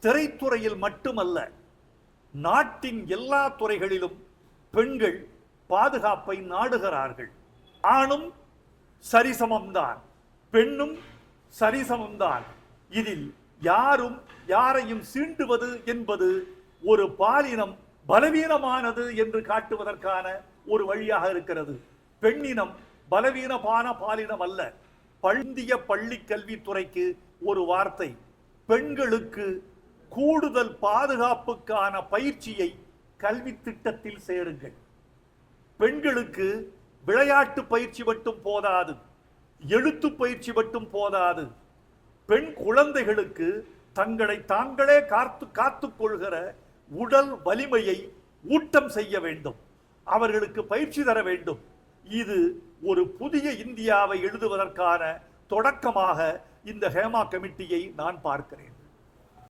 திரைத்துறையில் மட்டுமல்ல, நாட்டின் எல்லா துறைகளிலும் பெண்கள் பாதுகாப்பை நாடுகிறார்கள். ஆணும் சரிசமம்தான், பெண்ணும் சரிசமம்தான். இதில் யாரும் யாரையும் சீண்டுவது என்பது ஒரு பாலினம் பலவீனமானது என்று காட்டுவதற்கான ஒரு வழியாக இருக்கிறது. பெண்ணினம் பலவீனமான பாலினம் அல்ல. இந்திய பள்ளி கல்வித்துறைக்கு ஒரு வார்த்தை: பெண்களுக்கு கூடுதல் பாதுகாப்புக்கான பயிற்சியை கல்வி திட்டத்தில் சேருங்கள். பெண்களுக்கு விளையாட்டு பயிற்சி மட்டும் போதாது, எழுத்து பயிற்சி மட்டும் போதாது. பெண் குழந்தைகளுக்கு தங்களை தாங்களே காத்துக் கொள்கிற உடல் வலிமையை ஊட்டம் செய்ய வேண்டும், அவர்களுக்கு பயிற்சி தர வேண்டும். இது ஒரு புதிய இந்தியாவை எழுதுவதற்கான தொடக்கமாக இந்த ஹேமா கமிட்டியை நான் பார்க்கிறேன்.